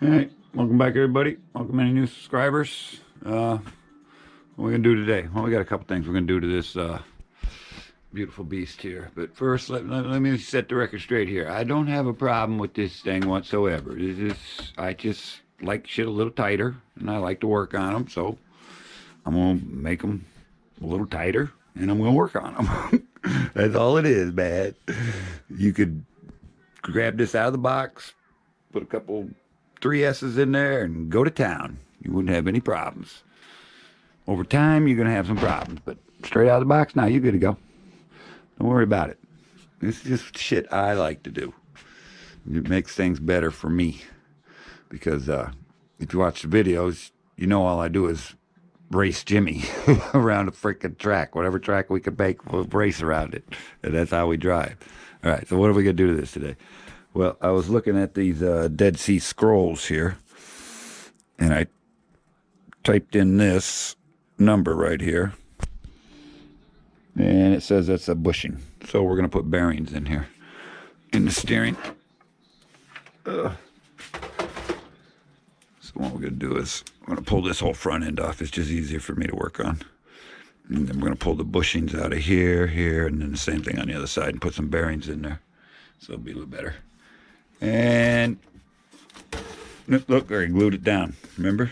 All right, welcome back, everybody. Welcome any new subscribers. What are we gonna do today? Well, we got a couple things we're gonna do to this beautiful beast here. But first, let me set the record straight here. I don't have a problem with this thing whatsoever. I just like shit a little tighter, and I like to work on them. So I'm gonna make them a little tighter, and I'm gonna work on them. That's all it is, man. You could grab this out of the box, put a couple 3S's in there, and go to town. You wouldn't have any problems. Over time, you're going to have some problems, but straight out of the box, now you're good to go. Don't worry about it. This is just shit I like to do. It makes things better for me. Because if you watch the videos, you know all I do is race Jimmy around a freaking track. Whatever track we can make, we'll race around it. And that's how we drive. All right, so what are we going to do to this today? Well, I was looking at these Dead Sea Scrolls here, and I typed in this number right here, and it says that's a bushing. So we're going to put bearings in here, in the steering. So what we're going to do is I'm going to pull this whole front end off. It's just easier for me to work on. And then we're going to pull the bushings out of here, and then the same thing on the other side and put some bearings in there. So it'll be a little better. And look, I glued it down. Remember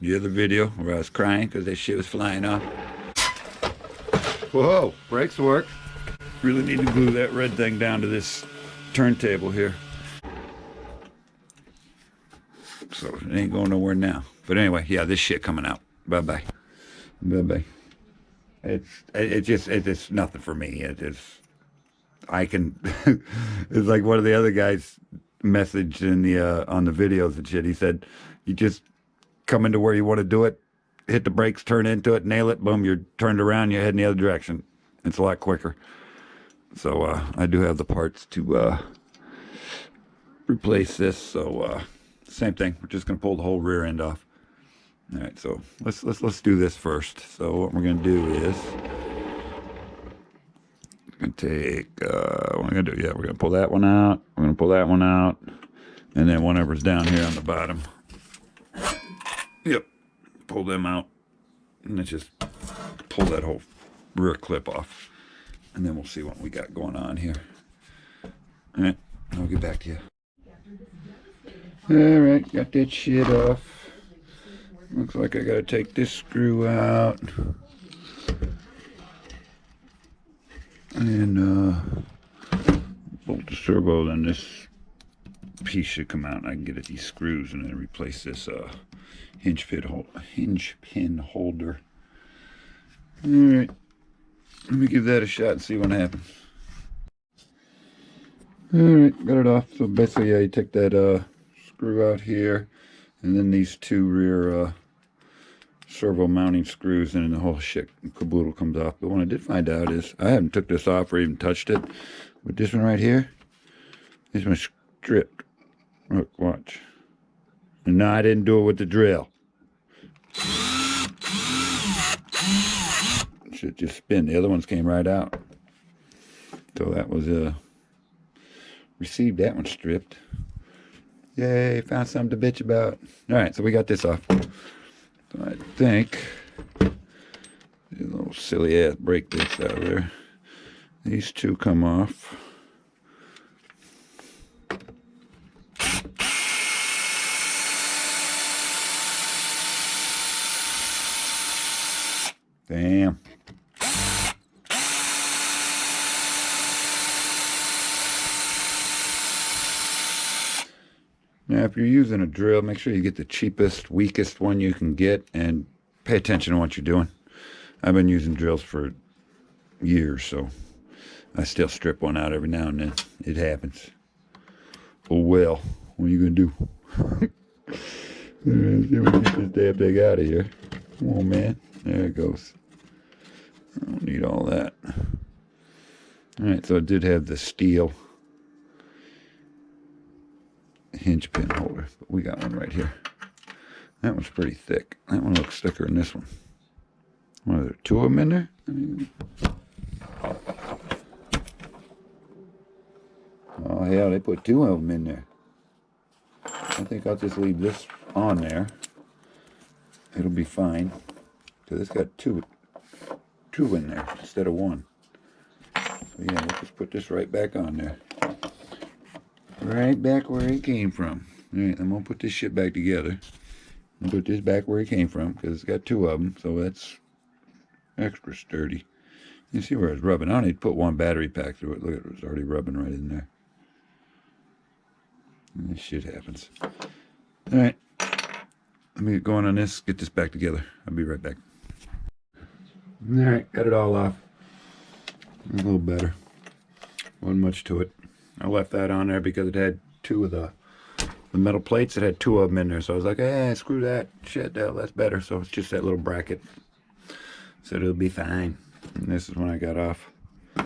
the other video where I was crying because that shit was flying off? Whoa, brakes work. Really need to glue that red thing down to this turntable here. So it ain't going nowhere now. But anyway, yeah, this shit coming out. Bye-bye. Bye-bye. It's just nothing for me. I can, it's like one of the other guys messaged in the on the videos and shit. He said, you just come into where you want to do it, hit the brakes, turn into it, nail it, boom, you're turned around, you're heading the other direction. It's a lot quicker. So I do have the parts to replace this. So same thing. We're just gonna pull the whole rear end off. All right, so let's do this first. So what we're gonna do is we're gonna take what we're gonna do. Yeah, we're gonna pull that one out. We're gonna pull that one out, and then whatever's down here on the bottom. Yep, pull them out, and then just pull that whole rear clip off, and then we'll see what we got going on here. All right, I'll get back to you. All right, got that shit off. Looks like I gotta take this screw out. And bolt the servo, then this piece should come out and I can get at these screws and then replace this hinge pin holder. Alright, let me give that a shot and see what happens. Alright, got it off. So basically, yeah, you take that screw out here, and then these two rear servo mounting screws, and then the whole shit caboodle comes off. But what I did find out is I haven't took this off or even touched it, but this one right here, this one's stripped. Look, watch. And no, I didn't do it with the drill. Should just spin. The other ones came right out. So that was received that one stripped. Yay, found something to bitch about. All right, so we got this off. So I think a little silly ass brake discs out of there. These two come off. Damn. Now, if you're using a drill, make sure you get the cheapest, weakest one you can get, and pay attention to what you're doing. I've been using drills for years, so I still strip one out every now and then. It happens. Oh well, what are you gonna do? Let's see if we can get this damn thing out of here. Come on, man. There it goes. I don't need all that. Alright, so it did have the steel hinge pin holder, but we got one right here. That one's pretty thick. That one looks thicker than this one. What are there, two of them in there? Oh hell, they put two of them in there. I think I'll just leave this on there. It'll be fine. Because it's got two in there instead of one. So yeah, we'll just put this right back on there. Right back where it came from. Alright, I'm going to put this shit back together. And put this back where it came from, because it's got two of them, so that's extra sturdy. You see where it's rubbing. I don't need to put one battery pack through it. Look at it, it's already rubbing right in there. And this shit happens. Alright, let me get going on this, get this back together. I'll be right back. Alright, got it all off. A little better. Wasn't much to it. I left that on there because it had two of the metal plates. It had two of them in there, so I was like, eh, screw that. Shit, that's better. So it's just that little bracket. So it'll be fine. And this is when I got off. A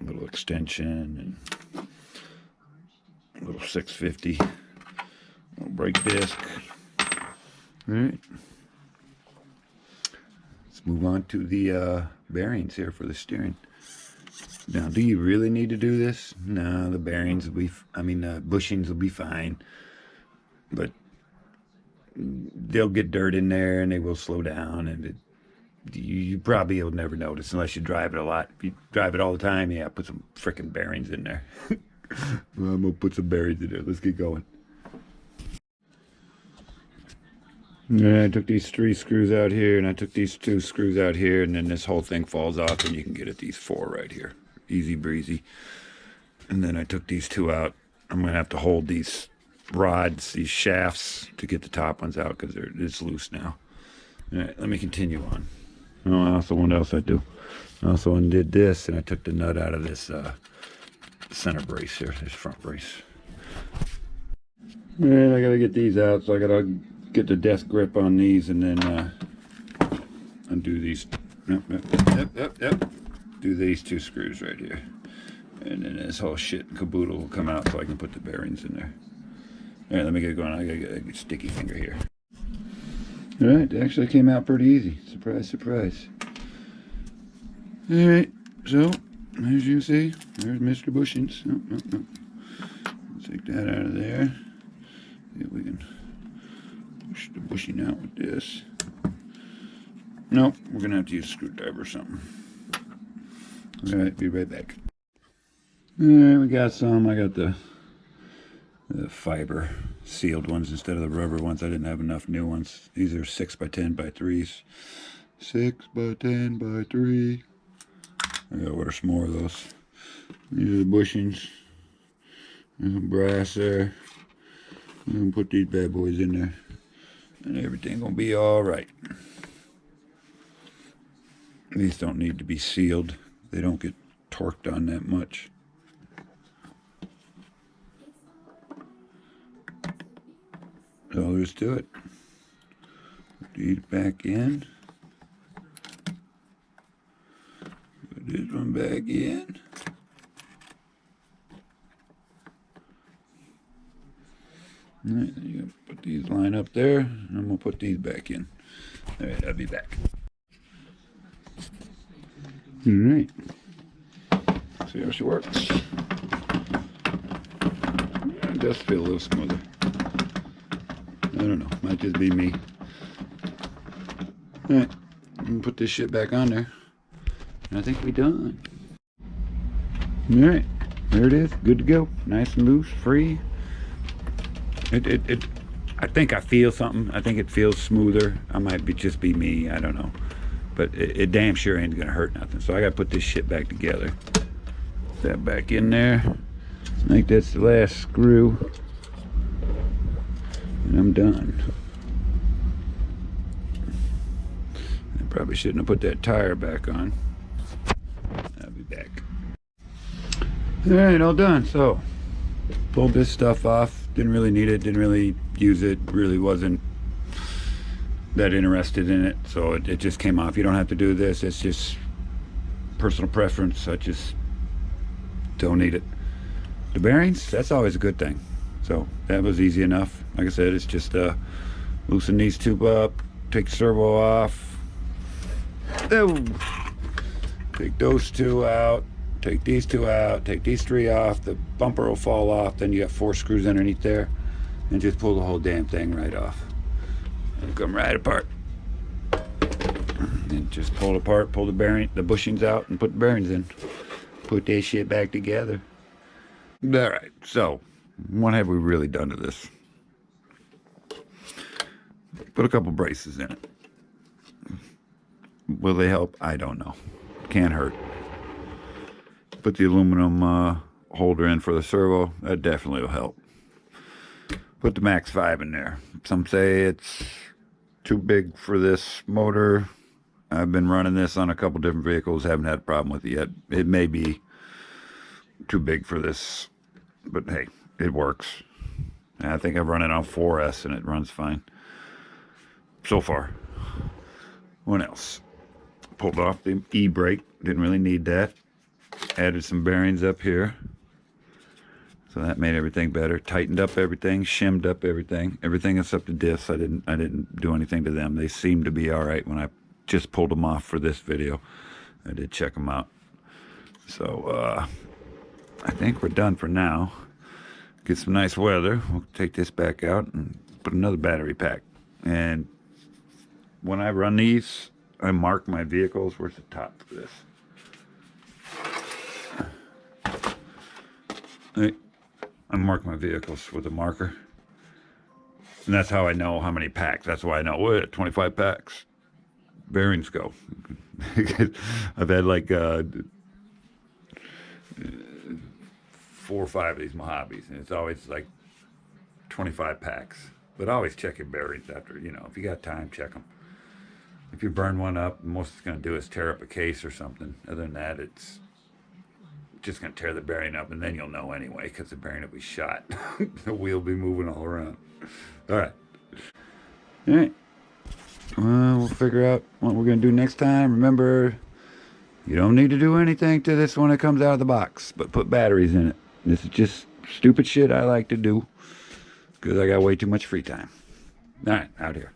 little extension and a little 650. Little brake disc. Alright. Let's move on to the bearings here for the steering. Now, do you really need to do this? No, the bearings will be, bushings will be fine. But they'll get dirt in there and they will slow down, and you probably will never notice unless you drive it a lot. If you drive it all the time, yeah, put some frickin' bearings in there. Well, I'm gonna put some bearings in there. Let's get going. Yeah, I took these 3 screws out here, and I took these 2 screws out here, and then this whole thing falls off, and you can get at these 4 right here. Easy breezy. And then I took these 2 out. I'm gonna have to hold these rods, these shafts, to get the top ones out because it's loose now. All right, let me continue on. Oh, also, what else I do? I also undid this, and I took the nut out of this center brace here, this front brace. And I gotta get these out, so I gotta get the desk grip on these, and then undo these. Yep. Do these 2 screws right here, and then this whole shit caboodle will come out, so I can put the bearings in there. All right, let me get going. I gotta get a sticky finger here. All right, it actually came out pretty easy. Surprise, surprise. All right, so as you see, there's Mr. Bushings. No. Take that out of there. See if we can push the bushing out with this. Nope, we're gonna have to use a screwdriver or something. All right, be right back. All right, we got some. I got the fiber sealed ones instead of the rubber ones. I didn't have enough new ones. These are 6x10x3s. 6x10x3. I gotta order some more of those. These are the bushings. There's some brass there. I'm gonna put these bad boys in there, and everything gonna be all right. These don't need to be sealed. They don't get torqued on that much. That's all there is to it. Put these back in. Put this one back in. Alright, then you put these line up there, and I'm gonna put these back in. Alright, I'll be back. Alright. See how she works. It does feel a little smoother. I don't know, might just be me. Alright, I'm gonna put this shit back on there. And I think we're done. Alright, there it is, good to go. Nice and loose, free. I think I feel something. I think it feels smoother. I might just be me, I don't know. But it damn sure ain't gonna hurt nothing. So I gotta put this shit back together. Put that back in there. I think that's the last screw. And I'm done. I probably shouldn't have put that tire back on. I'll be back. Alright, all done. So, pulled this stuff off. Didn't really need it, didn't really use it, really wasn't that interested in it, so it just came off. You don't have to do this, it's just personal preference. I just don't need it. The bearings, that's always a good thing. So that was easy enough. Like I said, it's just loosen these 2 up, take the servo off. Oh. Take those 2 out, take these 2 out, take these 3 off, the bumper will fall off, then you got 4 screws underneath there, and just pull the whole damn thing right off. It'll come right apart. And just pull it apart, pull the bushings out, and put the bearings in. Put that shit back together. Alright, so, what have we really done to this? Put a couple braces in it. Will they help? I don't know. Can't hurt. Put the aluminum holder in for the servo. That definitely will help. Put the Max 5 in there. Some say it's too big for this motor. I've been running this on a couple different vehicles. Haven't had a problem with it yet. It may be too big for this, but hey, it works. And I think I've run it on 4S and it runs fine so far. What else? Pulled off the e-brake. Didn't really need that. Added some bearings up here. So that made everything better. Tightened up everything, shimmed up everything. Everything except the diffs. I didn't do anything to them. They seemed to be all right when I just pulled them off for this video. I did check them out. So I think we're done for now. Get some nice weather. We'll take this back out and put another battery pack. And when I run these, I mark my vehicles. Where's the top for this? I mark my vehicles with a marker. And that's how I know how many packs. That's why I know, what, 25 packs. Bearings go. I've had like 4 or 5 of these Mojaves, and it's always like 25 packs. But always check your bearings after, if you got time, check them. If you burn one up, most it's going to do is tear up a case or something. Other than that, it's just going to tear the bearing up, and then you'll know anyway, because the bearing will be shot. The wheel will be moving all around. All right. All right. We'll figure out what we're going to do next time. Remember, you don't need to do anything to this when it comes out of the box, but put batteries in it. This is just stupid shit I like to do because I got way too much free time. All right, out here.